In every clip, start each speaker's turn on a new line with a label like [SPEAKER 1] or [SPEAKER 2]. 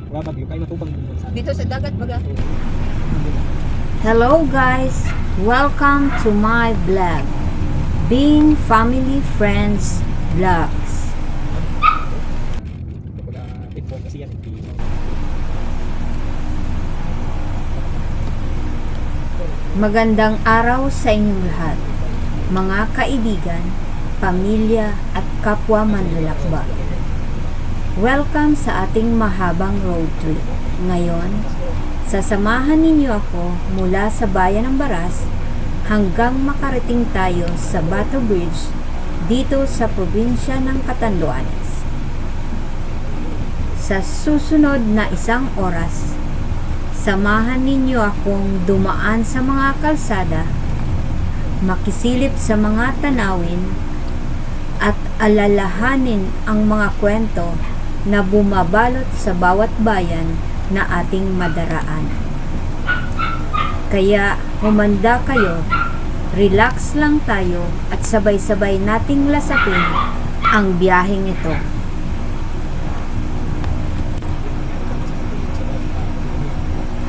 [SPEAKER 1] Dito sa dagat baga.
[SPEAKER 2] Hello guys, welcome to my vlog, Being Family Friends Vlogs. Magandang araw sa inyong lahat, mga kaibigan, pamilya at kapwa manlalakbay. Welcome sa ating mahabang road trip. Ngayon, sasamahan ninyo ako mula sa bayan ng Baras hanggang makarating tayo sa Bato Bridge dito sa probinsya ng Catanduanes. Sa susunod na isang oras, samahan ninyo akong dumaan sa mga kalsada, makisilip sa mga tanawin, at alalahanin ang mga kwento na bumabalot sa bawat bayan na ating madaraan. Kaya humanda kayo, relax lang tayo at sabay-sabay nating lasapin ang biyaheng ito.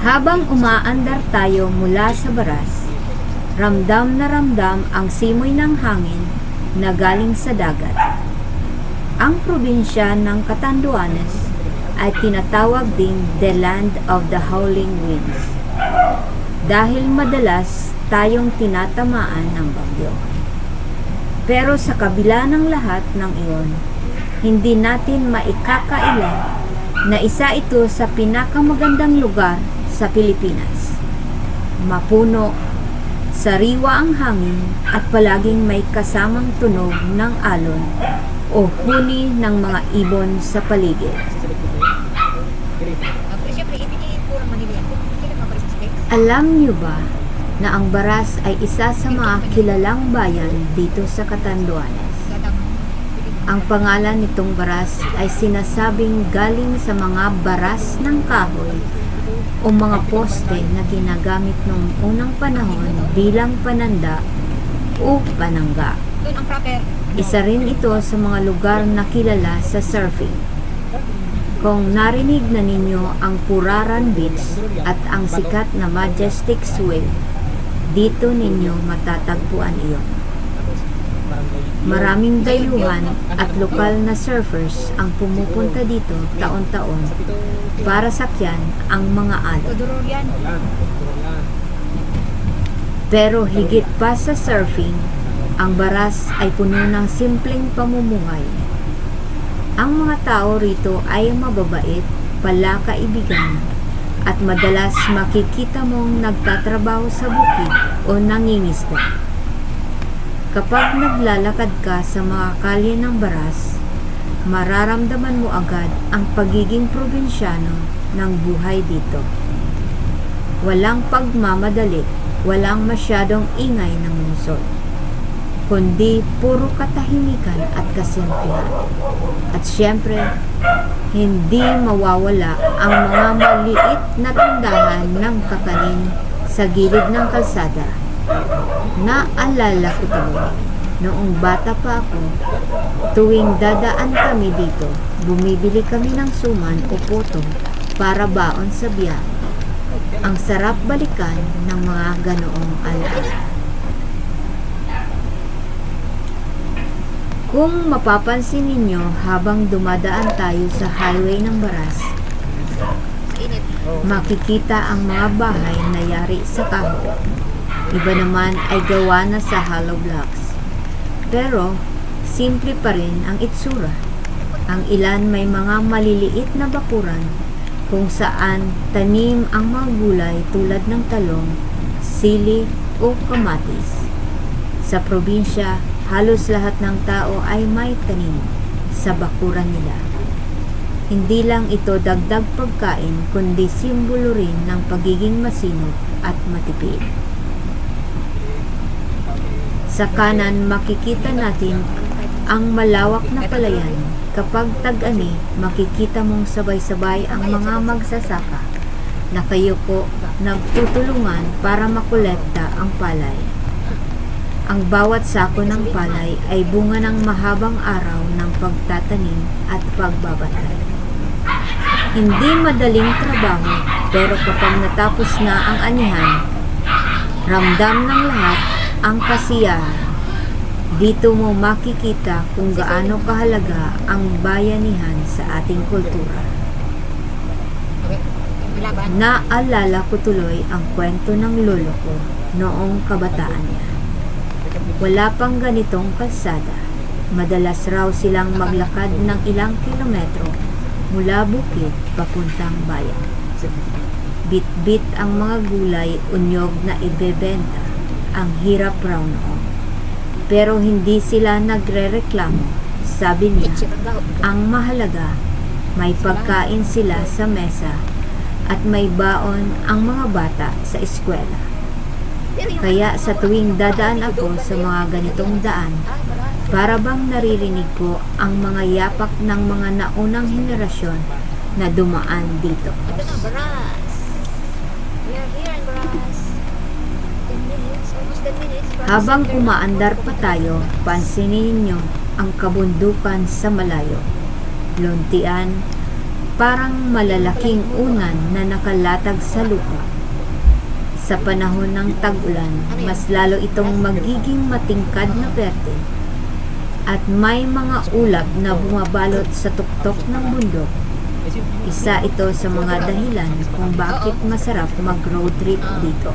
[SPEAKER 2] Habang umaandar tayo mula sa Baras, ramdam na ramdam ang simoy ng hangin na galing sa dagat. Ang probinsya ng Catanduanes ay tinatawag ding the land of the howling winds dahil madalas tayong tinatamaan ng bagyo. Pero sa kabila ng lahat ng iyon, hindi natin maikakaila na isa ito sa pinakamagandang lugar sa Pilipinas. Mapuno, sariwa ang hangin at palaging may kasamang tunog ng alon o huni ng mga ibon sa paligid. Alam niyo ba na ang Baras ay isa sa mga kilalang bayan dito sa Catanduanes? Ang pangalan nitong Baras ay sinasabing galing sa mga baras ng kahoy o mga poste na ginagamit noong unang panahon bilang pananda o panangga. Isa rin ito sa mga lugar na kilala sa surfing. Kung narinig na ninyo ang Puraran Beach at ang sikat na Majestic Swell, dito ninyo matatagpuan iyon. Maraming dayuhan at lokal na surfers ang pumupunta dito taon-taon para sakyan ang mga alon. Pero higit pa sa surfing, ang Baras ay puno ng simpleng pamumuhay. Ang mga tao rito ay mababait, palakaibigan, at madalas makikita mong nagtatrabaho sa bukid o nangingisda. Kapag naglalakad ka sa mga kalye ng Baras, mararamdaman mo agad ang pagiging probinsyano ng buhay dito. Walang pagmamadali, walang masyadong ingay ng lungsod, kundi puro katahimikan at kasimplihan. At syempre, hindi mawawala ang mga maliit na tindahan ng kakanin sa gilid ng kalsada. Naalala ko tuloy, noong bata pa ako, tuwing dadaan kami dito, bumibili kami ng suman o potong para baon sa biyahe. Ang sarap balikan ng mga ganoong alaala. Kung mapapansin ninyo habang dumadaan tayo sa highway ng Baras, makikita ang mga bahay na yari sa kahoy. Iba naman ay gawa na sa hollow blocks. Pero, simple pa rin ang itsura. Ang ilan may mga maliliit na bakuran kung saan tanim ang mga gulay tulad ng talong, sili o kamatis. Sa probinsya, halos lahat ng tao ay may tanim sa bakuran nila. Hindi lang ito dagdag pagkain kundi simbolo rin ng pagiging masinop at matipid. Sa kanan makikita natin ang malawak na palayan. Kapag tag-ani, makikita mong sabay-sabay ang mga magsasaka na kayuko nagtutulungan para makolekta ang palay. Ang bawat sako ng palay ay bunga ng mahabang araw ng pagtatanim at pagbabantay. Hindi madaling trabaho, pero kapag natapos na ang anihan, ramdam ng lahat ang kasiyahan. Dito mo makikita kung gaano kahalaga ang bayanihan sa ating kultura. Naalala ko tuloy ang kwento ng lolo ko noong kabataan niya. Wala pang ganitong kalsada. Madalas raw silang maglakad ng ilang kilometro mula bukid papuntang bayan. Bit-bit ang mga gulay unyog na ibebenta. Ang hirap raw noon. Pero hindi sila nagrereklamo. Sabi niya, ang mahalaga, may pagkain sila sa mesa at may baon ang mga bata sa eskwela. Kaya sa tuwing dadaan ako sa mga ganitong daan, para bang naririnig ko ang mga yapak ng mga naunang henerasyon na dumaan dito.
[SPEAKER 1] Ito na, Baras. We are here in Baras. 10 minutes, almost 10 minutes.
[SPEAKER 2] Habang umaandar pa tayo, pansinin ninyo ang kabundukan sa malayo. Luntian, parang malalaking unan na nakalatag sa lupa. Sa panahon ng tag-ulan, mas lalo itong magiging matingkad na berde. At may mga ulap na bumabalot sa tuktok ng bundok. Isa ito sa mga dahilan kung bakit masarap mag-road trip dito.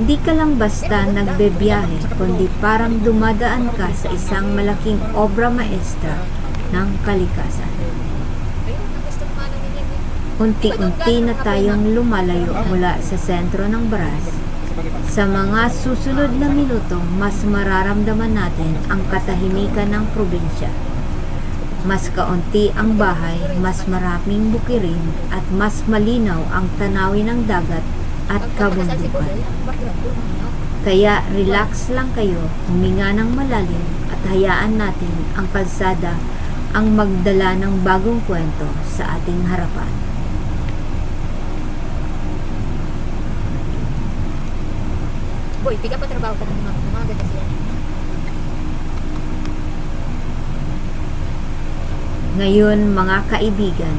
[SPEAKER 2] Hindi ka lang basta nagbebiyahe, kundi parang dumadaan ka sa isang malaking obra maestra ng kalikasan. Unti-unti na tayong lumalayo mula sa sentro ng Baras. Sa mga susunod na minuto, mas mararamdaman natin ang katahimikan ng probinsya. Mas kaunti ang bahay, mas maraming bukirin, at mas malinaw ang tanawin ng dagat at kabundukan. Kaya relax lang kayo, huminga ng malalim at hayaan natin ang kalsada ang magdala ng bagong kwento sa ating harapan.
[SPEAKER 1] Boy, piga pa trabaho ka ng mga ganda siya.
[SPEAKER 2] Ngayon mga kaibigan,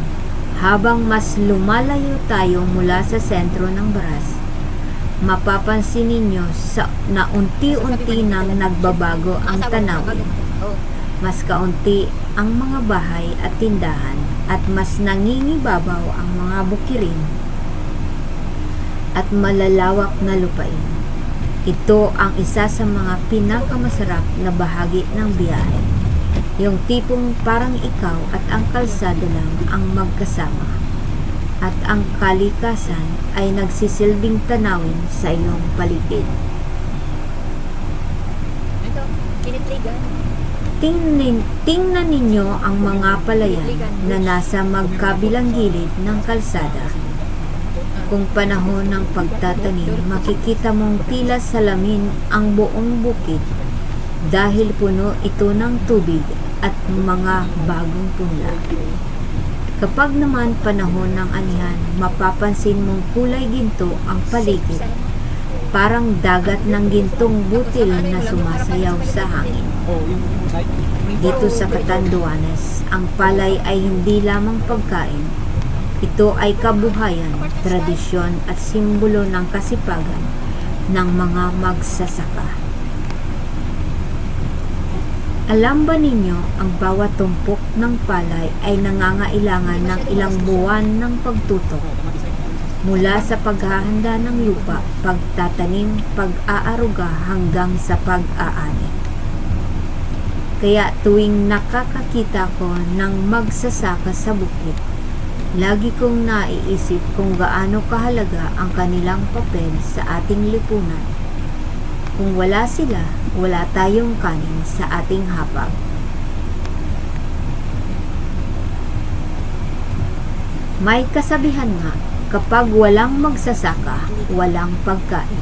[SPEAKER 2] habang mas lumalayo tayo mula sa sentro ng Baras, mapapansin ninyo na unti-unti nang nagbabago ang tanawin. Mas kaunti ang mga bahay at tindahan at mas nangingibabaw ang mga bukirin at malalawak na lupain. Ito ang isa sa mga pinakamasarap na bahagi ng biyahe. Yung tipong parang ikaw at ang kalsada lang ang magkasama. At ang kalikasan ay nagsisilbing tanawin sa iyong paligid.
[SPEAKER 1] Ito, kinitligan.
[SPEAKER 2] Tingnan ninyo ang mga palayan na nasa magkabilang gilid ng kalsada. Kung panahon ng pagtatanim, makikita mong tila salamin ang buong bukid dahil puno ito ng tubig at mga bagong punla. Kapag naman panahon ng anihan, mapapansin mong kulay ginto ang paligid, parang dagat ng gintong butil na sumasayaw sa hangin. Dito sa Catanduanes, ang palay ay hindi lamang pagkain. Ito ay kabuhayan, tradisyon at simbolo ng kasipagan ng mga magsasaka. Alam ba ninyo, ang bawat tumpok ng palay ay nangangailangan ng ilang buwan ng pagtutok? Mula sa paghahanda ng lupa, pagtatanim, pag-aaruga hanggang sa pag-aani. Kaya tuwing nakakakita ko ng magsasaka sa bukid, lagi kong naiisip kung gaano kahalaga ang kanilang papel sa ating lipunan. Kung wala sila, wala tayong kanin sa ating hapag. May kasabihan nga, kapag walang magsasaka, walang pagkain.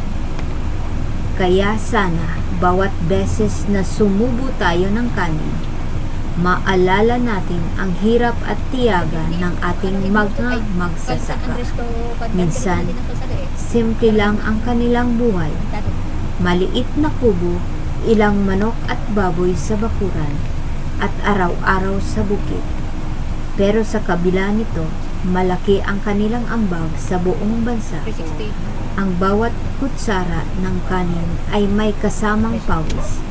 [SPEAKER 2] Kaya sana, bawat beses na sumubo tayo ng kanin, maalala natin ang hirap at tiyaga ng ating mga magsasaka. Minsan, simple lang ang kanilang buhay. Maliit na kubo, ilang manok at baboy sa bakuran, at araw-araw sa bukid. Pero sa kabila nito, malaki ang kanilang ambag sa buong bansa.
[SPEAKER 1] 360.
[SPEAKER 2] Ang bawat kutsara ng kanin ay may kasamang pawis,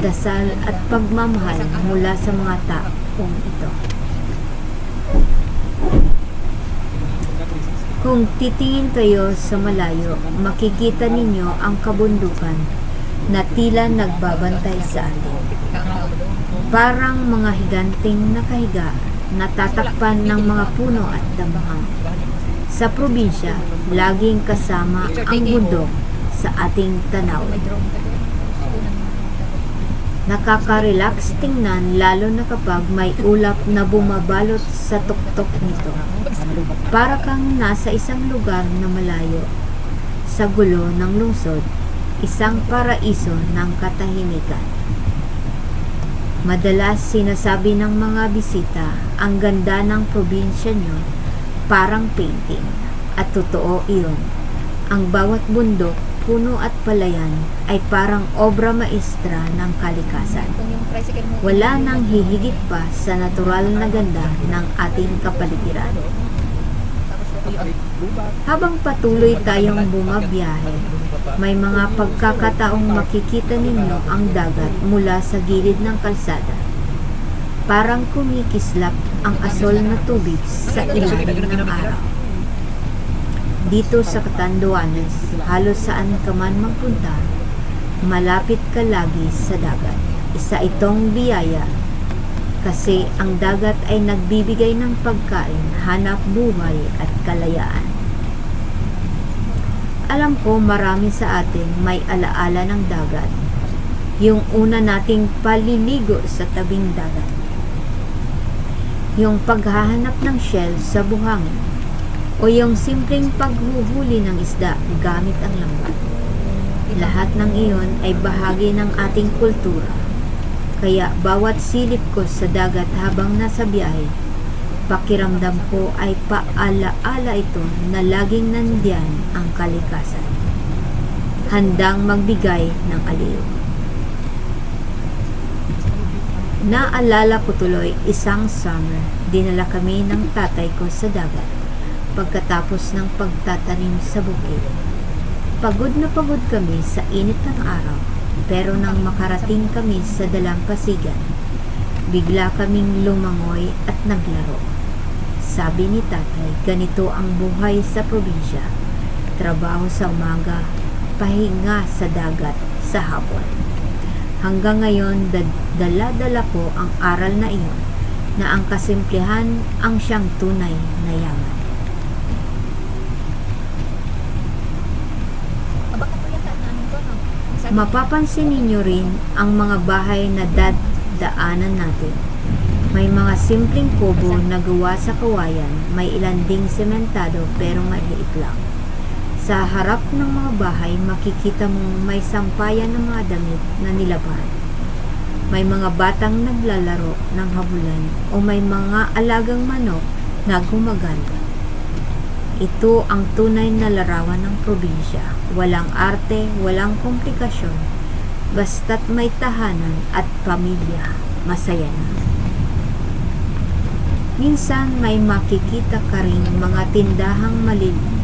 [SPEAKER 2] dasal at pagmamahal mula sa mga taong ito. Kung titingin kayo sa malayo, makikita ninyo ang kabundukan na tila nagbabantay sa atin. Parang mga higanting nakahiga, natatakpan ng mga puno at dambang. Sa probinsya, laging kasama ang bundok sa ating tanaw.
[SPEAKER 1] May drone ka doon.
[SPEAKER 2] Nakaka-relax tingnan lalo na kapag may ulap na bumabalot sa tuktok nito. Para kang nasa isang lugar na malayo, sa gulo ng lungsod, isang paraiso ng katahimikan. Madalas sinasabi ng mga bisita, ang ganda ng probinsya nyo, parang painting. At totoo iyon. Ang bawat bundok, puno at palayan ay parang obra maestra ng kalikasan.
[SPEAKER 1] Kung yung tricycle mo,
[SPEAKER 2] Wala nang hihigit pa sa natural na ganda ng ating kapaligiran. Habang patuloy tayong bumabiyahe, may mga pagkakataong makikita ninyo ang dagat mula sa gilid ng kalsada. Parang kumikislap ang asol na tubig sa ilalim ng araw. Dito sa Catanduanes, halos saan ka man magpunta, malapit ka lagi sa dagat. Isa itong biyaya kasi ang dagat ay nagbibigay ng pagkain, hanap buhay at kalayaan. Alam ko marami sa atin may alaala ng dagat. Yung una nating paliligo sa tabing dagat. Yung paghahanap ng shell sa buhangin. O yung simpleng paghuhuli ng isda gamit ang lambat. Lahat ng iyon ay bahagi ng ating kultura. Kaya bawat silip ko sa dagat habang nasa biyahe, pakiramdam ko ay paalaala ito na laging nandiyan ang kalikasan. Handang magbigay ng aliw. Naalala ko tuloy isang summer, dinala kami ng tatay ko sa dagat pagkatapos ng pagtatanim sa bukid. Pagod na pagod kami sa init ng araw, pero nang makarating kami sa dalampasigan, bigla kaming lumangoy at naglaro. Sabi ni tatay, ganito ang buhay sa probinsya. Trabaho sa umaga, pahinga sa dagat sa hapon. Hanggang ngayon, dala-dala ko ang aral na iyon, na ang kasimplihan ang siyang tunay na yaman. Mapapansin ninyo rin ang mga bahay na daanan natin. May mga simpleng kubo na gawa sa kawayan, may ilan ding sementado pero maliit lang. Sa harap ng mga bahay, makikita mong may sampayan ng mga damit na nilaban. May mga batang naglalaro ng habulan o may mga alagang manok na gumaganda. Ito ang tunay na larawan ng probinsya. Walang arte, walang komplikasyon. Basta't may tahanan at pamilya, masaya na. Minsan may makikita ka rin mga tindahang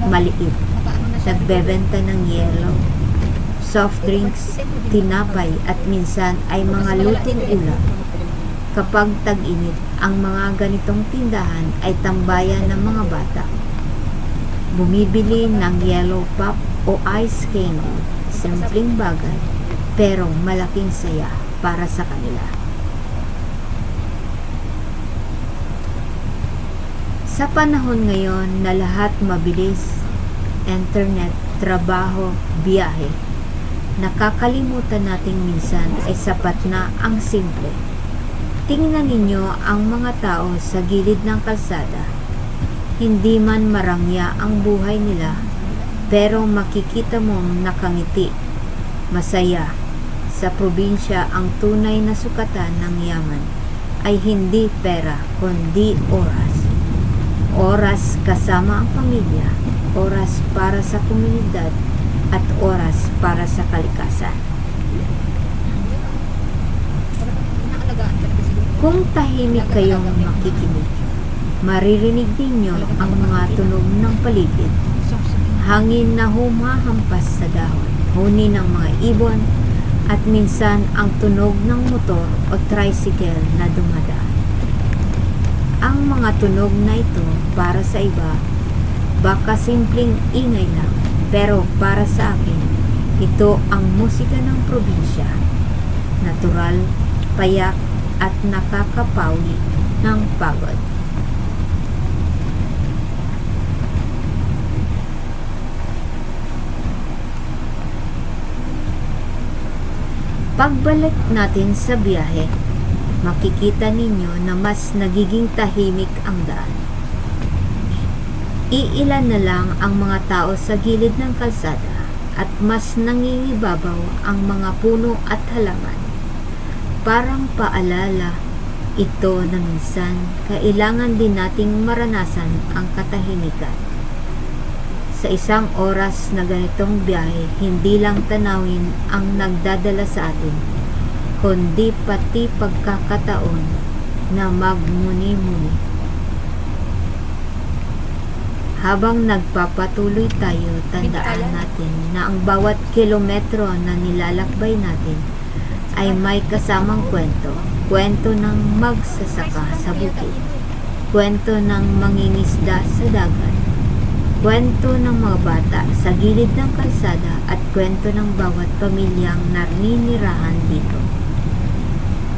[SPEAKER 2] maliit. Nagbebenta ng yelo, soft drinks, tinapay at minsan ay mga lutong ulam. Kapag tag-init, ang mga ganitong tindahan ay tambayan ng mga bata. Bumibili ng yellow pop o ice candy, simpleng bagay, pero malaking saya para sa kanila. Sa panahon ngayon na lahat mabilis, internet, trabaho, biyahe, nakakalimutan nating minsan ay sapat na ang simple. Tingnan ninyo ang mga tao sa gilid ng kalsada. Hindi man marangya ang buhay nila, pero makikita mong nakangiti, masaya. Sa probinsya, ang tunay na sukatan ng yaman ay hindi pera, kundi oras. Oras kasama ang pamilya, oras para sa komunidad, at oras para sa kalikasan. Kung tahimik kayong makikinig, Maririnig ninyo ang mga tunog ng paligid, hangin na humahampas sa dahon, huni ng mga ibon, at minsan ang tunog ng motor o tricycle na dumadaan. Ang mga tunog na ito para sa iba, baka simpleng ingay lang, pero para sa akin, ito ang musika ng probinsya. Natural, payak, at nakakapawi ng pagod. Pagbalik natin sa biyahe, makikita ninyo na mas nagiging tahimik ang daan. Iilan na lang ang mga tao sa gilid ng kalsada at mas nangingibabaw ang mga puno at halaman. Parang paalala ito na minsan kailangan din nating maranasan ang katahimikan. Sa isang oras na ganitong biyahe, hindi lang tanawin ang nagdadala sa atin, kundi pati pagkakataon na magmuni-muni. Habang nagpapatuloy tayo, tandaan natin na ang bawat kilometro na nilalakbay natin ay may kasamang kwento. Kwento ng magsasaka sa bukid, kwento ng mangingisda sa dagat, kwento ng mga bata sa gilid ng kalsada at kwento ng bawat pamilyang naninirahan dito.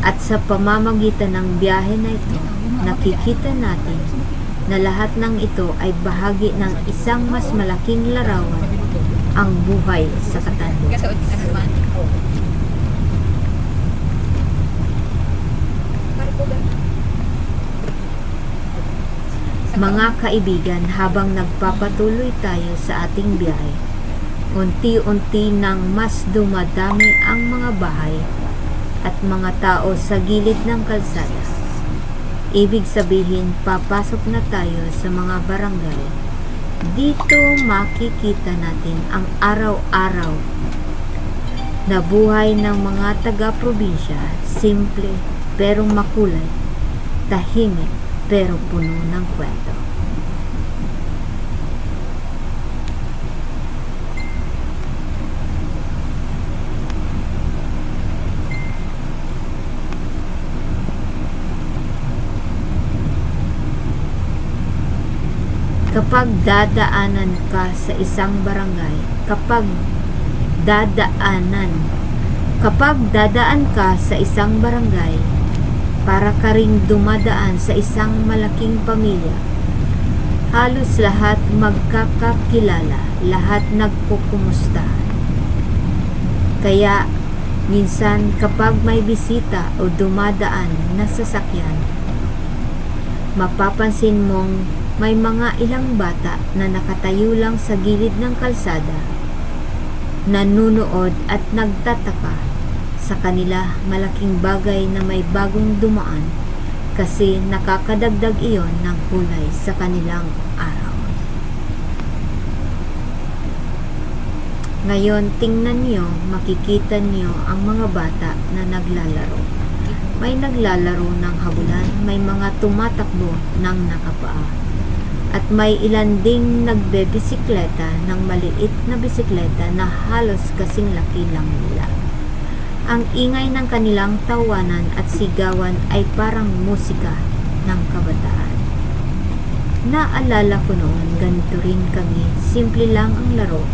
[SPEAKER 2] At sa pamamagitan ng biyahe na ito, nakikita natin na lahat ng ito ay bahagi ng isang mas malaking larawan, ang buhay sa Catanduanes. Mga kaibigan, habang nagpapatuloy tayo sa ating biyahe, unti-unti nang mas dumadami ang mga bahay at mga tao sa gilid ng kalsada. Ibig sabihin, papasok na tayo sa mga barangay. Dito makikita natin ang araw-araw na buhay ng mga taga-probinsya, simple pero makulay, tahimik pero puno ng kwento. Kapag dadaanan ka sa isang barangay, kapag dadaan ka sa isang barangay, para ka ring dumadaan sa isang malaking pamilya. Halos lahat magkakakilala, lahat nagkukumustahan. Kaya minsan kapag may bisita o dumadaan na sasakyan, mapapansin mong may mga ilang bata na nakatayo lang sa gilid ng kalsada, nanunood at nagtataka. Sa kanila, malaking bagay na may bagong dumaan kasi nakakadagdag iyon ng kulay sa kanilang araw. Ngayon, tingnan niyo, makikita niyo ang mga bata na naglalaro. May naglalaro ng habulan, may mga tumatakbo ng nakapaa. At may ilan ding nagbebisikleta ng maliit na bisikleta na halos kasing laki lang nila. Ang ingay ng kanilang tawanan at sigawan ay parang musika ng kabataan. Naalala ko noon, ganito rin kami, simple lang ang laro.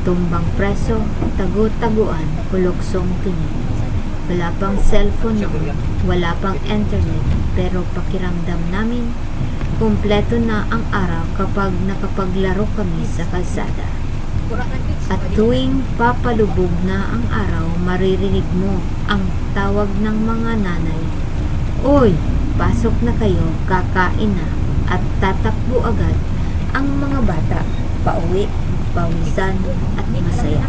[SPEAKER 2] Tumbang preso, tago-taguan, puluksong tingin. Wala pang cellphone noon, wala pang internet, pero pakiramdam namin, kumpleto na ang araw kapag nakapaglaro kami sa kalsada. At tuwing papalubog na ang araw, maririnig mo ang tawag ng mga nanay. Oy, pasok na kayo, kakain na. At tatakbo agad ang mga bata, pauwi, pawisan at masaya.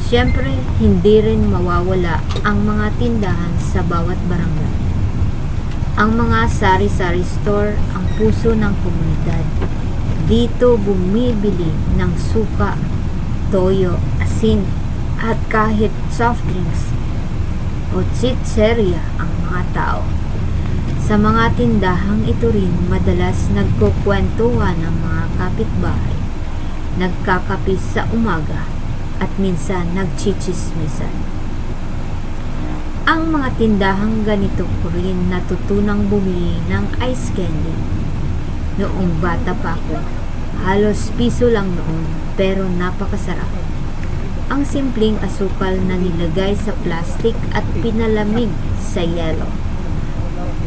[SPEAKER 2] Siyempre, hindi rin mawawala ang mga tindahan sa bawat barangay. Ang mga sari-sari store ang puso ng komunidad. Dito bumibili ng suka, toyo, asin, at kahit soft drinks o chicheria ang mga tao. Sa mga tindahang ito rin madalas nagkukwentuhan ng mga kapitbahay, nagkakapis sa umaga, at minsan nagchichismisan. Ang mga tindahang ganito ko rin natutunang bumili ng ice candy. Noong bata pa ako, halos piso lang noon pero napakasarap. Ang simpleng asukal na nilagay sa plastic at pinalamig sa yelo.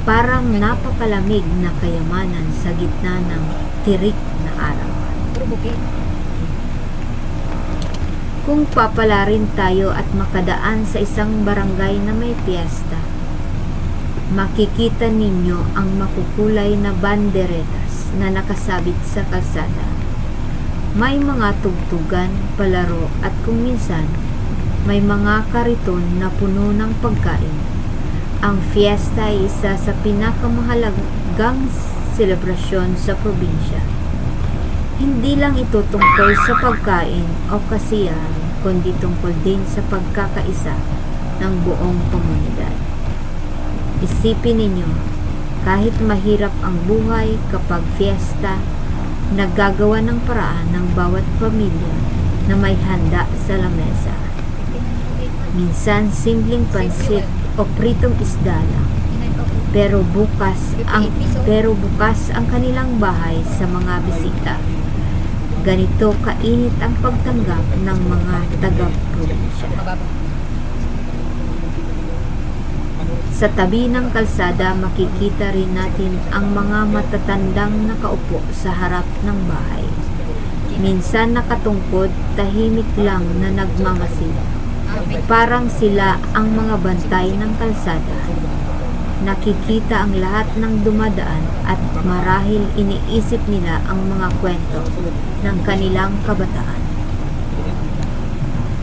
[SPEAKER 2] Parang napakalamig na kayamanan sa gitna ng tirik na araw. Kung papalarin tayo at makadaan sa isang barangay na may piyesta, makikita ninyo ang makukulay na banderetas na nakasabit sa kalsada. May mga tugtugan, palaro at kung minsan, may mga kariton na puno ng pagkain. Ang fiesta ay isa sa pinakamahalagang selebrasyon sa probinsya. Hindi lang ito tungkol sa pagkain o kasiyahan, kundi tungkol din sa pagkakaisa ng buong komunidad. Isipin ninyo, kahit mahirap ang buhay kapag fiesta, naggagawa ng paraan ng bawat pamilya na may handa sa lamesa. Minsan simpleng pansit o pritong isda lang, pero bukas ang kanilang bahay sa mga bisita. Ganito kainit ang pagtanggap ng mga taga-probinsya. Sa tabi ng kalsada, makikita rin natin ang mga matatandang nakaupo sa harap ng bahay. Minsan nakatungkod, tahimik lang na nagmamasid. Parang sila ang mga bantay ng kalsada. Nakikita ang lahat ng dumadaan at marahil iniisip nila ang mga kwento ng kanilang kabataan.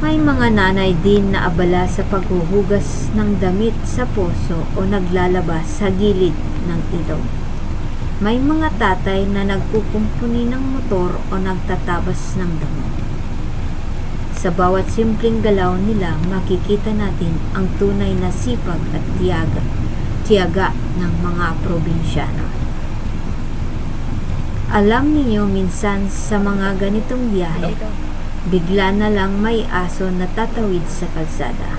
[SPEAKER 2] May mga nanay din na abala sa paghuhugas ng damit sa poso o naglalaba sa gilid ng ilog. May mga tatay na nagkukumpuni ng motor o nagtatabas ng damo. Sa bawat simpleng galaw nila, makikita natin ang tunay na sipag at tiyaga ng mga probinsyano. Alam niyo, minsan sa mga ganitong biyahe, bigla na lang may aso na tatawid sa kalsada.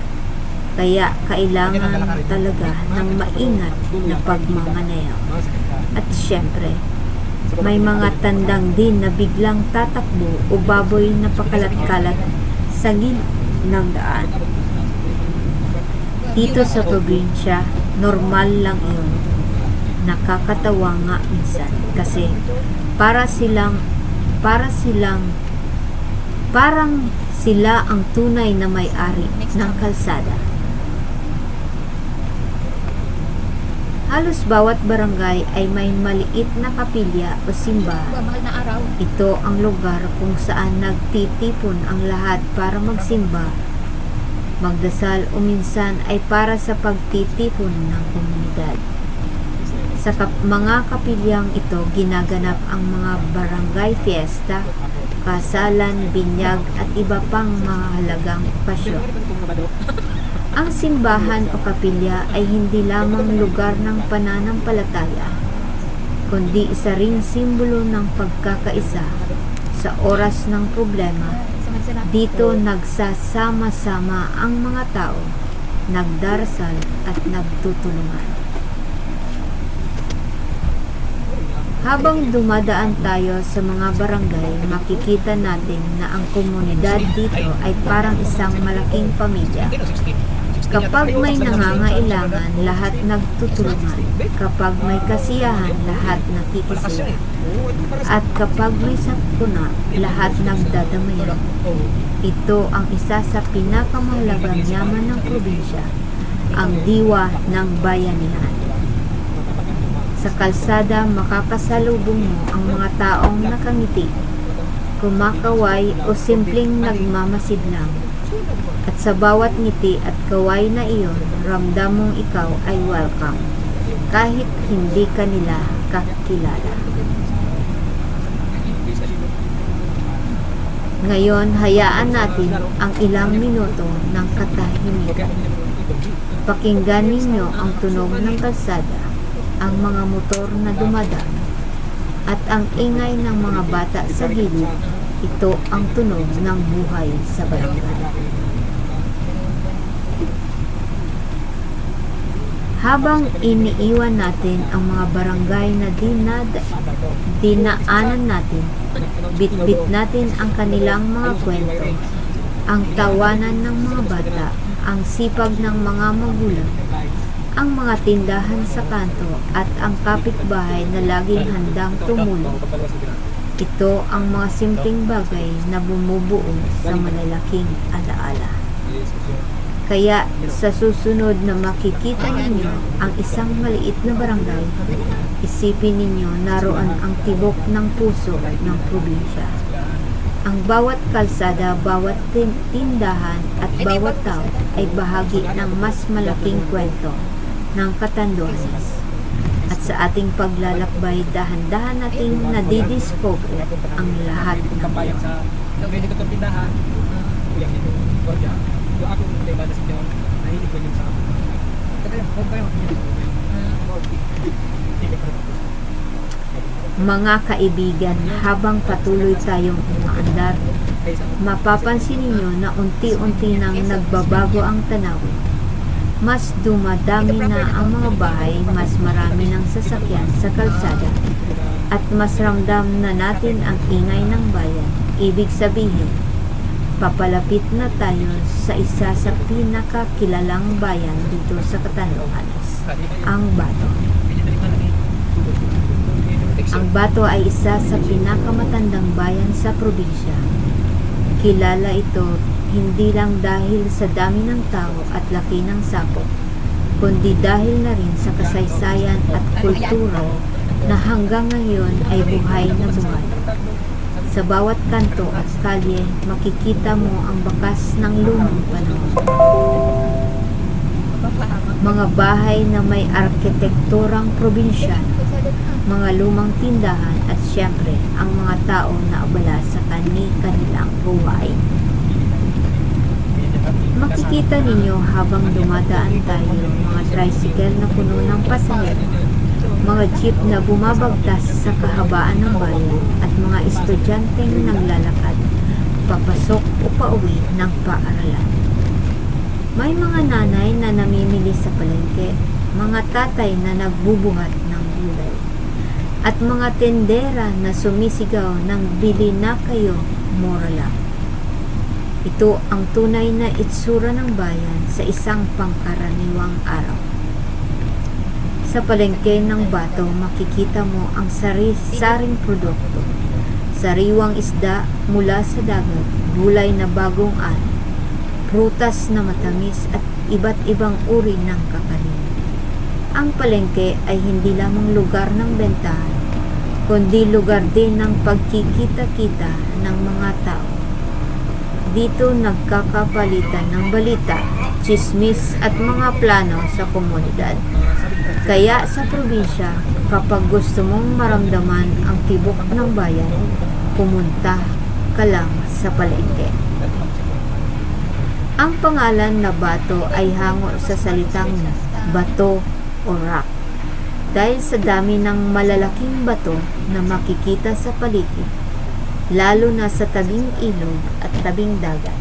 [SPEAKER 2] Kaya kailangan talaga ng maingat na pagmamaneho. At syempre, may mga tandang din na biglang tatakbo o baboy na pakalat-kalat sa gilid ng daan. Dito sa probinsya, normal lang iyon. Nakakatawa nga minsan kasi parang sila ang tunay na may-ari ng kalsada. Halos bawat barangay ay may maliit na kapilya o simbahan. Ito ang lugar kung saan nagtitipon ang lahat para magsimba, magdasal o minsan ay para sa pagtitipon ng komunidad. Sa mga kapilyang ito ginaganap ang mga barangay fiesta, kasalan, binyag at iba pang mga halagang okasyon. Ang simbahan o kapilya ay hindi lamang lugar ng pananampalataya, kundi isa ring simbolo ng pagkakaisa sa oras ng problema. Dito nagsasama-sama ang mga tao, nagdarasal at nagtutulungan. Habang dumadaan tayo sa mga barangay, makikita natin na ang komunidad dito ay parang isang malaking pamilya. Kapag may nangangailangan, lahat nagtutulungan. Kapag may kasiyahan, lahat nakikisuyo. At kapag may sakuna, lahat nagdadamayan. Ito ang isa sa pinakamahalagang yaman ng probinsya, ang diwa ng bayanihan. Sa kalsada, makakasalubong mo ang mga taong nakangiti, kumakaway o simpleng nagmamasid lang. At sa bawat ngiti at kaway na iyon, ramdam mong ikaw ay welcome, kahit hindi ka nila kakilala. Ngayon, hayaan natin ang ilang minuto ng katahimikan. Pakinggan ninyo ang tunog ng kalsada, ang mga motor na dumadaan, at ang ingay ng mga bata sa gilid. Ito ang tunog ng buhay sa barangay. Habang iniiwan natin ang mga barangay na dinaanan natin, bit-bit natin ang kanilang mga kwento, ang tawanan ng mga bata, ang sipag ng mga magulang, ang mga tindahan sa kanto, at ang kapitbahay na laging handang tumulong. Ito ang mga simpleng bagay na bumubuo sa malalaking alaala. Kaya sa susunod na makikita ninyo ang isang maliit na barangay, isipin ninyo naroon ang tibok ng puso ng probinsya. Ang bawat kalsada, bawat tindahan at bawat tao ay bahagi ng mas malaking kwento ng Catanduanes. At sa ating paglalakbay, dahan-dahan nating nadidiscover ang lahat ng ito. Mga kaibigan, habang patuloy tayong umaandar, mapapansin ninyo na unti-unti nang nagbabago ang tanawin. Mas dumadami na ang mga bahay, mas marami ng sasakyan sa kalsada, at mas ramdam na natin ang ingay ng bayan. Ibig sabihin, papalapit na tayo sa isa sa pinakakilalang bayan dito sa Catanduanes, ang Bato. Ang Bato ay isa sa pinakamatandang bayan sa probinsya. Kilala ito hindi lang dahil sa dami ng tao at laki ng sakop, kundi dahil na rin sa kasaysayan at kultura na hanggang ngayon ay buhay na buhay. Sa bawat kanto at kalye, makikita mo ang bakas ng lumang panahon. Mga bahay na may arkitekturang probinsyano, mga lumang tindahan, at siyempre ang mga tao na abala sa kanilang buhay. Makikita ninyo habang dumadaan tayo mga tricycle na puno ng pasahero, mga jeep na bumabagtas sa kahabaan ng bayan, at mga estudyanteng naglalakad papasok o pauwi ng paaralan. May mga nanay na namimili sa palengke, mga tatay na nagbubuhat ng gulay, at mga tendera na sumisigaw ng bili na kayo, mura lang. Ito ang tunay na itsura ng bayan sa isang pangkaraniwang araw. Sa palengke ng Bato, makikita mo ang sari-saring produkto, sariwang isda mula sa dagat, gulay na bagong ani, prutas na matamis, at iba't ibang uri ng kakanin. Ang palengke ay hindi lamang lugar ng bentahan, kundi lugar din ng pagkikita-kita ng mga tao. Dito nagkakapalitan ng balita, tsismis, at mga plano sa komunidad. Kaya sa probinsya, kapag gusto mong maramdaman ang tibok ng bayan, pumunta ka lang sa palengke. Ang pangalan na Bato ay hango sa salitang bato o rock, dahil sa dami ng malalaking bato na makikita sa paligid, lalo na sa tabing ilog at tabing dagat.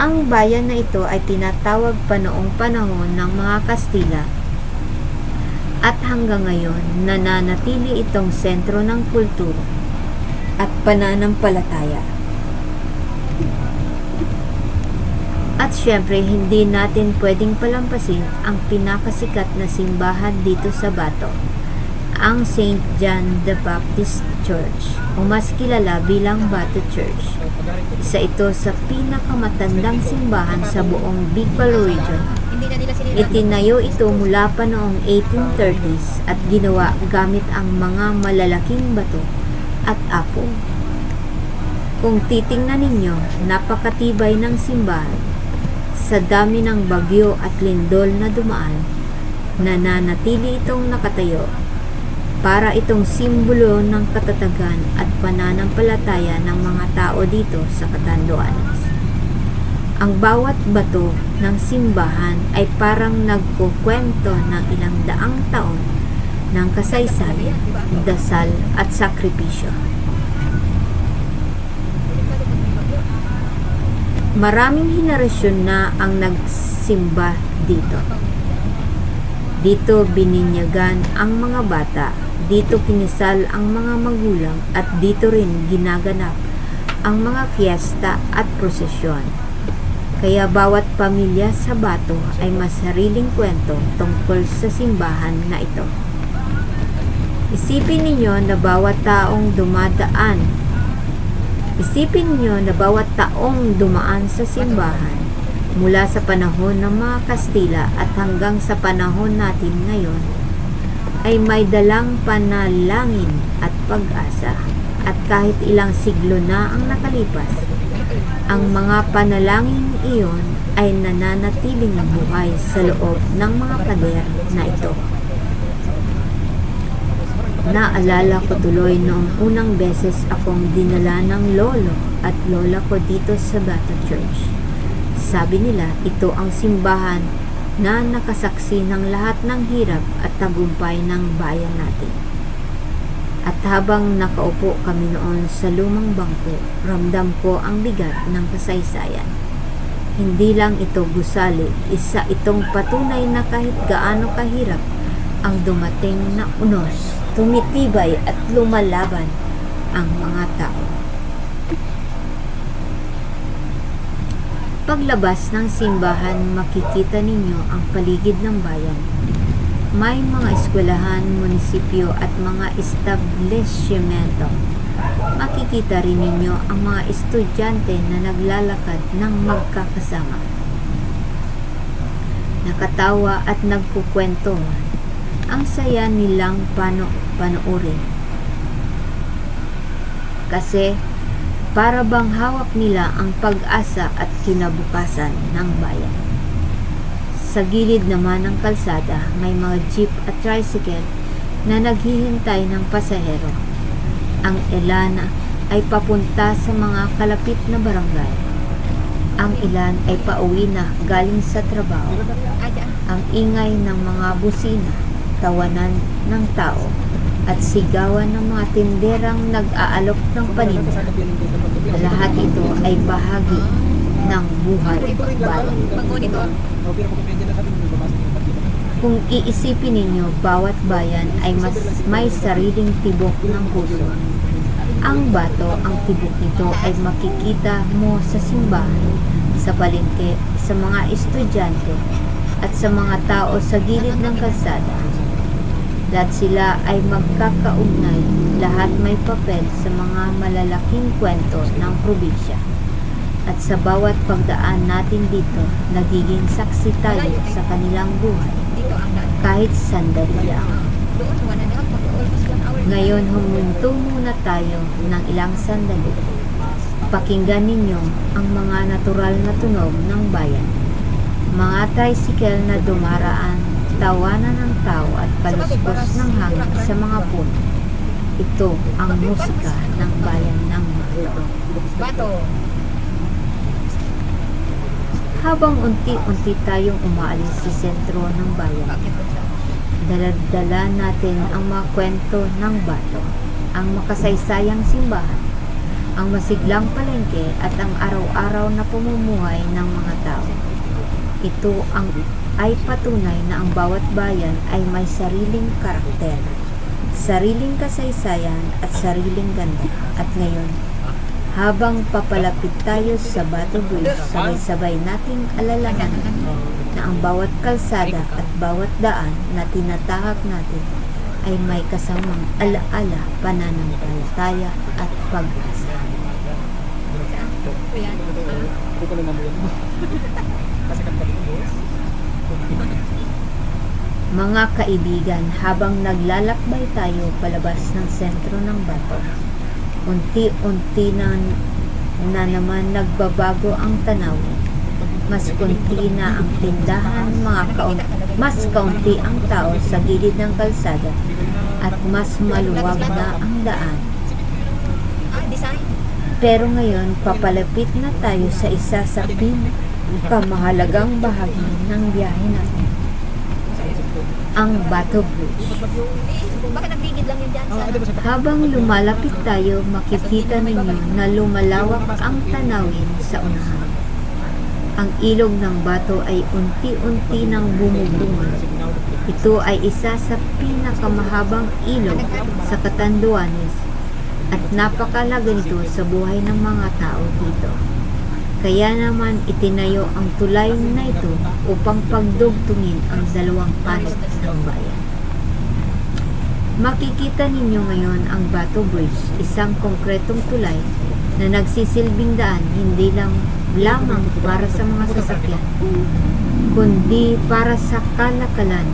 [SPEAKER 2] Ang bayan na ito ay tinatawag pa noong panahon ng mga Kastila, at hanggang ngayon nananatili itong sentro ng kultura at pananampalataya. At syempre, hindi natin pwedeng palampasin ang pinakasikat na simbahan dito sa Bato, ang St. John the Baptist Church, o mas kilala bilang Bato Church. Isa ito sa pinakamatandang simbahan sa buong Bicol region. Itinayo ito mula pa noong 1830s at ginawa gamit ang mga malalaking bato at apong. Kung titingnan ninyo, napakatibay ng simbahan. Sa dami ng bagyo at lindol na dumaan, nananatili itong nakatayo para itong simbolo ng katatagan at pananampalataya ng mga tao dito sa Catanduanes. Ang bawat bato ng simbahan ay parang nagkukwento ng ilang daang taon ng kasaysayan, dasal at sakripisyo. Maraming henerasyon na ang nagsimba dito. Dito bininyagan ang mga bata, dito kinisal ang mga magulang at dito rin ginaganap ang mga fiesta at prosesyon. Kaya bawat pamilya sa Bato ay may sariling kwento tungkol sa simbahan na ito. Isipin ninyo na bawat taong dumaan sa simbahan mula sa panahon ng mga Kastila at hanggang sa panahon natin ngayon ay may dalang panalangin at pag-asa, at kahit ilang siglo na ang nakalipas, ang mga panalangin iyon ay nananatiling buhay sa loob ng mga pader na ito. Naalala ko tuloy noong unang beses akong dinala ng lolo at lola ko dito sa Bato Church. Sabi nila, ito ang simbahan na nakasaksi ng lahat ng hirap at tagumpay ng bayan natin. At habang nakaupo kami noon sa lumang bangko, ramdam ko ang bigat ng kasaysayan. Hindi lang ito gusali, isa itong patunay na kahit gaano kahirap ang dumating na unos, tumitibay at lumalaban ang mga tao. Paglabas ng simbahan, makikita ninyo ang paligid ng bayan. May mga eskwelahan, munisipyo at mga establishmento. Makikita rin ninyo ang mga estudyante na naglalakad ng magkakasama. Nakatawa at nagkukwentuhan. Ang saya nilang panoorin. Kasi para bang hawak nila ang pag-asa at kinabukasan ng bayan. Sa gilid naman ng kalsada, may mga jeep at tricycle na naghihintay ng pasahero. Ang ilan ay papunta sa mga kalapit na barangay. Ang ilan ay pauwi na galing sa trabaho. Ang ingay ng mga busina, tawanan ng tao, at sigawan ng mga tinderang nag-aalok ng paninda. Lahat ito ay bahagi ng buhay bayan. Kung iisipin ninyo, bawat bayan ay may sariling tibok ng puso. Ang Bato, ang tibok nito ay makikita mo sa simbahan, sa palengke, sa mga estudyante, at sa mga tao sa gilid ng kalsada. Lahat sila ay magkakaugnay, lahat may papel sa mga malalaking kwento ng probinsya. At sa bawat pagdaan natin dito, nagiging saksi tayo sa kanilang buhay, kahit sandali lang. Ngayon, huminto muna tayo ng ilang sandali. Pakinggan ninyo ang mga natural na tunog ng bayan. Mga tricycle na dumaraan, tawanan ng tao at kaluskos ng hangin sa mga puno. Ito ang musika ng bayan ng Bato. Habang unti-unti tayong umaalis sa sentro ng bayan, daladala natin ang mga kwento ng Bato, ang makasaysayang simbahan, ang masiglang palengke at ang araw-araw na pamumuhay ng mga tao. Ito ay patunay na ang bawat bayan ay may sariling karakter, sariling kasaysayan at sariling ganda. At ngayon, habang papalapit tayo sa Bato Bridge, sabay-sabay nating alalahanan na ang bawat kalsada at bawat daan na tinatahak natin ay may kasamang alaala, pananampalataya at pag-asa. Mga kaibigan, habang naglalakbay tayo palabas ng sentro ng Bato, unti-unti na naman nagbabago ang tanawin. Mas konti na ang tindahan, mas kaunti ang tao sa gilid ng kalsada, at mas maluwag na ang daan. Pero ngayon, papalapit na tayo sa isa sa pinakamahalagang bahagi ng biyahe natin, ang Bato Bridge.
[SPEAKER 1] Bakit nagligid lang yun dyan sa...
[SPEAKER 2] Habang lumalapit tayo, makikita ninyo na lumalawak ang tanawin sa unahan. Ang ilog ng Bato ay unti-unti nang bumubunga. Ito ay isa sa pinakamahabang ilog sa Catanduanes at napakalaga nito sa buhay ng mga tao dito. Kaya naman itinayo ang tulay na ito upang pagdugtungin ang dalawang panig ng bayan. Makikita ninyo ngayon ang Bato Bridge, isang konkretong tulay na nagsisilbing daan hindi lang lamang para sa mga sasakyan, kundi para sa kalakalan,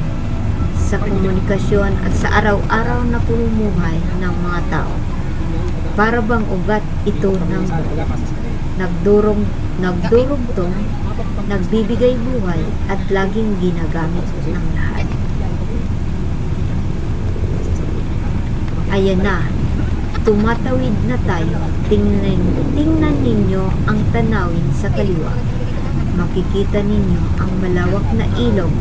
[SPEAKER 2] sa komunikasyon at sa araw-araw na pamumuhay ng mga tao. Para bang ugat ito ng nagdurugtong, nagbibigay buhay at laging ginagamit ng lahat. Ayan na, tumatawid na tayo. Tingnan ninyo ang tanawin sa kaliwa. Makikita ninyo ang malawak na ilog,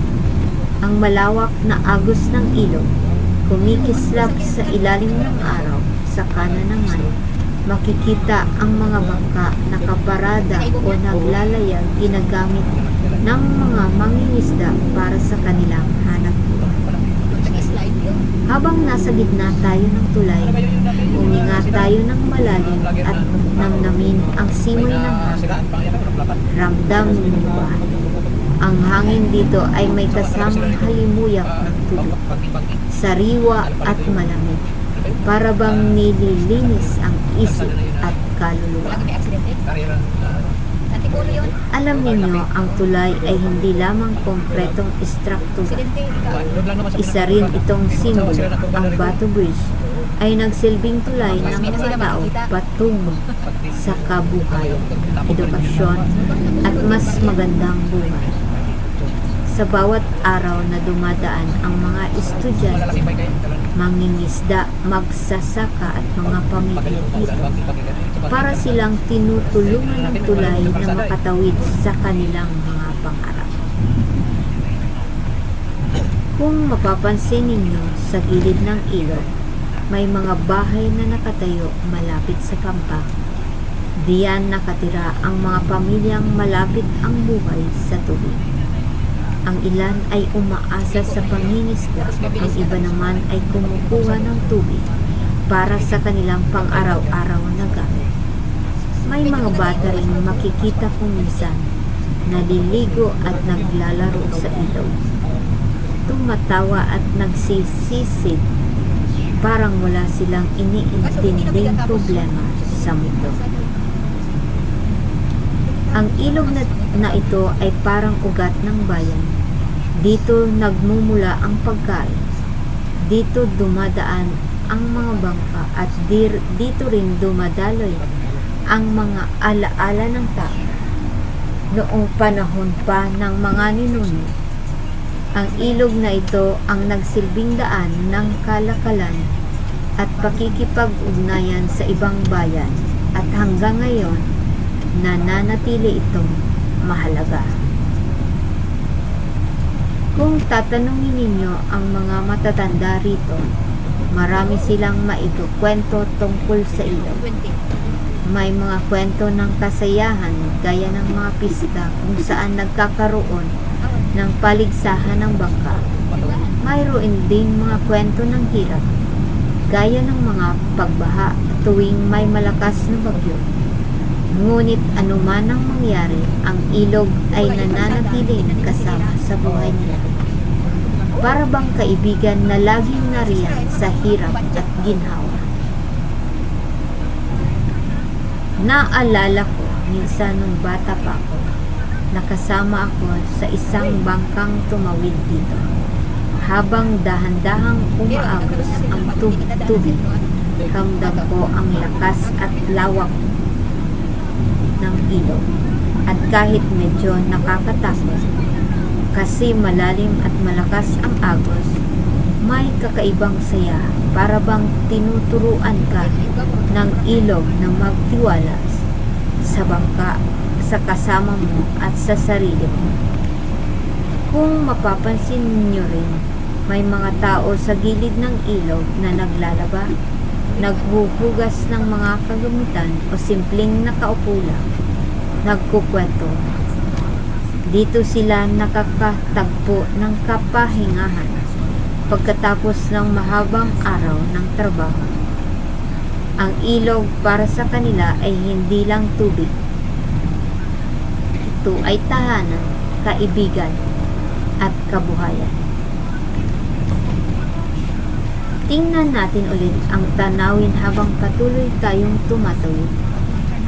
[SPEAKER 2] ang malawak na agos ng ilog, kumikislap sa ilalim ng araw. Sa kanan naman, makikita ang mga bangka na kaparada o naglalayag ginagamit ng mga mangingisda para sa kanilang hanap buhay.
[SPEAKER 1] Nag-slide yun.
[SPEAKER 2] Habang nasa gitna tayo ng tulay, huminga tayo ng malalim at namnamin ang simoy ng hangin. Ramdam ninyo ba? Ang hangin dito ay may kasamang halimuyak ng tubig, sariwa at malamig, para bang nililinis ang isip at kaluluwa.
[SPEAKER 1] Lagi may aksidente. Antikulo yun.
[SPEAKER 2] Alam ninyo, ang tulay ay hindi lamang kompletong istruktura.
[SPEAKER 1] Aksidente.
[SPEAKER 2] Isa rin itong simbolo. Ang Bato Bridge ay nagsilbing tulay ng mga tao patungo sa kabuhayan, edukasyon at mas magandang buhay. Sa bawat araw na dumadaan ang mga estudyante, mangingisda, magsasaka at mga pamilya dito para silang tinutulungan ng tulay na makatawid sa kanilang mga pangarap. Kung mapapansin ninyo sa gilid ng ilog, may mga bahay na nakatayo malapit sa pampang. Diyan nakatira ang mga pamilyang malapit ang buhay sa tubig. Ang ilan ay umaasa sa pangingisda, ang iba naman ay kumukuha ng tubig para sa kanilang pang-araw-araw na gamit. May mga bata rin makikita kung minsan naliligo at naglalaro sa ilog. Tumatawa at nagsisisid, parang wala silang iniintinding problema sa mundo. Ang ilog na ito ay parang ugat ng bayan. Dito nagmumula ang pagkain. Dito dumadaan ang mga bangka at dito rin dumadaloy ang mga alaala ng tao. Noong panahon pa ng mga ninuno, ang ilog na ito ang nagsilbing daan ng kalakalan at pakikipag-ugnayan sa ibang bayan at hanggang ngayon, nananatili itong mahalaga. Kung tatanungin ninyo ang mga matatanda rito, marami silang maikukwento tungkol sa ilog.
[SPEAKER 1] 20.
[SPEAKER 2] May mga kwento ng kasayahan gaya ng mga pista kung saan nagkakaroon ng paligsahan ng bangka. Mayroon din mga kwento ng hirap gaya ng mga pagbaha tuwing may malakas na bagyo. Ngunit anuman ang mangyari, ang ilog ay nananatiling kasama sa buhay nila. Para bang kaibigan na laging nariyan sa hirap at ginhawa. Naalala ko, minsan nung bata pa ako, nakasama ako sa isang bangkang tumawid dito. Habang dahan-dahang umaagos ang tubig, ramdam ko ang lakas at lawak ng ilog. At kahit medyo nakakatakot, kasi malalim at malakas ang agos, may kakaibang saya, para bang tinuturuan ka ng ilog na magtiwala sa sa kasama mo at sa sarili mo. Kung mapapansin niyo rin, may mga tao sa gilid ng ilog na naglalaba, naghuhugas ng mga kagamitan o simpleng nakaupo lang, nagkukwento. Dito sila nakakatagpo ng kapahingahan pagkatapos ng mahabang araw ng trabaho. Ang ilog para sa kanila ay hindi lang tubig. Ito ay tahanan, kaibigan, at kabuhayan. Tingnan natin ulit ang tanawin habang patuloy tayong tumatawid.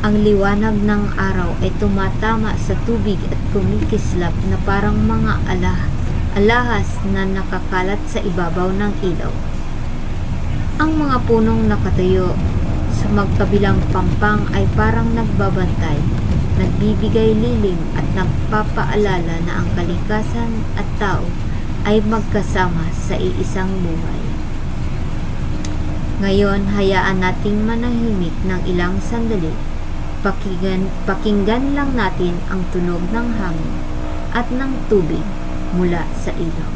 [SPEAKER 2] Ang liwanag ng araw ay tumatama sa tubig at kumikislap na parang mga alahas na nakakalat sa ibabaw ng ilaw. Ang mga punong nakatayo sa magkabilang pampang ay parang nagbabantay, nagbibigay lilim at nagpapaalala na ang kalikasan at tao ay magkasama sa iisang buhay. Ngayon, hayaan nating manahimik ng ilang sandali. Pakinggan lang natin ang tunog ng hangin at ng tubig mula sa ilaw.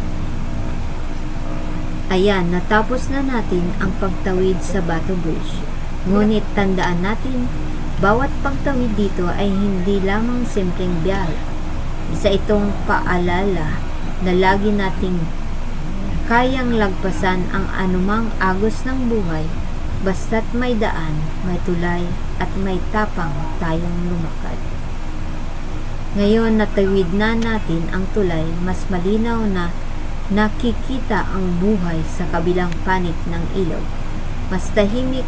[SPEAKER 2] Ayan, natapos na natin ang pagtawid sa Bato Bridge. Ngunit tandaan natin, bawat pagtawid dito ay hindi lamang simpleng biyahe. Isa itong paalala na lagi nating kayang lagpasan ang anumang agos ng buhay basta't may daan, may tulay at may tapang tayong lumakad. Ngayon natawid na natin ang tulay, mas malinaw na nakikita ang buhay sa kabilang panig ng ilog. Mas tahimik,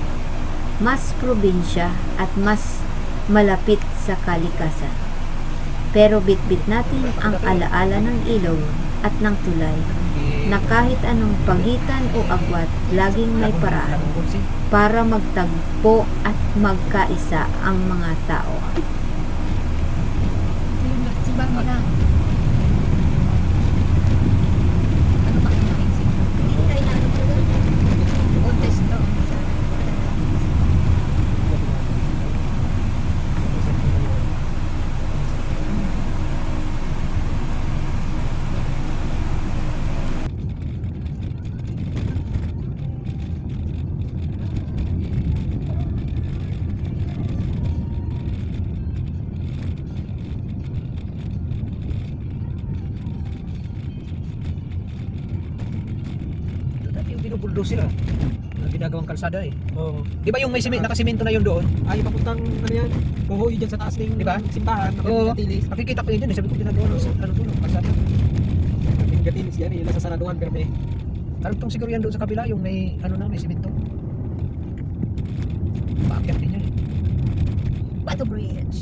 [SPEAKER 2] mas probinsya at mas malapit sa kalikasan. Pero bitbit natin ang alaala ng ilog at ng tulay na kahit anong pagitan o agwat, laging may paraan para magtagpo at magkaisa ang mga tao.
[SPEAKER 1] Si Bang lang. Ano ba ang naisip? Hindi tayo na ano ko doon. Contest to.
[SPEAKER 3] Dati yung binubuldo sila. Ang ginagawang kalsada eh.
[SPEAKER 4] Oo.
[SPEAKER 3] Di ba yung may nakasimento na yun doon?
[SPEAKER 4] Ay, papuntang ano yan? Puhuy dyan sa taas ng
[SPEAKER 3] Di ba?
[SPEAKER 4] simbahan.
[SPEAKER 3] Oo.
[SPEAKER 4] Gatilis.
[SPEAKER 3] Nakikita ko yun dyan eh. Sabi ko ginagawa ng ano to, ng kalsada.
[SPEAKER 4] Gatilis yan eh. Nasa saraduhan pero may.
[SPEAKER 3] Karugtong siguro yan doon sa kabila, yung may ano na, may simento. Paakyat din yan eh.
[SPEAKER 1] Bato Bridge.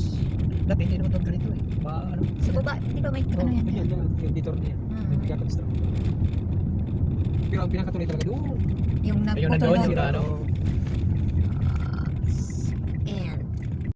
[SPEAKER 3] Dati hindi naman doon ganito eh. Ano?
[SPEAKER 1] Sa baba, di ba may ano yan?
[SPEAKER 4] Yan, yung detour niya. Yung gagawin. Pero ang pinakatuloy talaga doon.
[SPEAKER 1] Yung
[SPEAKER 3] Ayun na
[SPEAKER 1] nagputol
[SPEAKER 3] doon,
[SPEAKER 1] na.
[SPEAKER 3] sila ano.
[SPEAKER 4] Oo.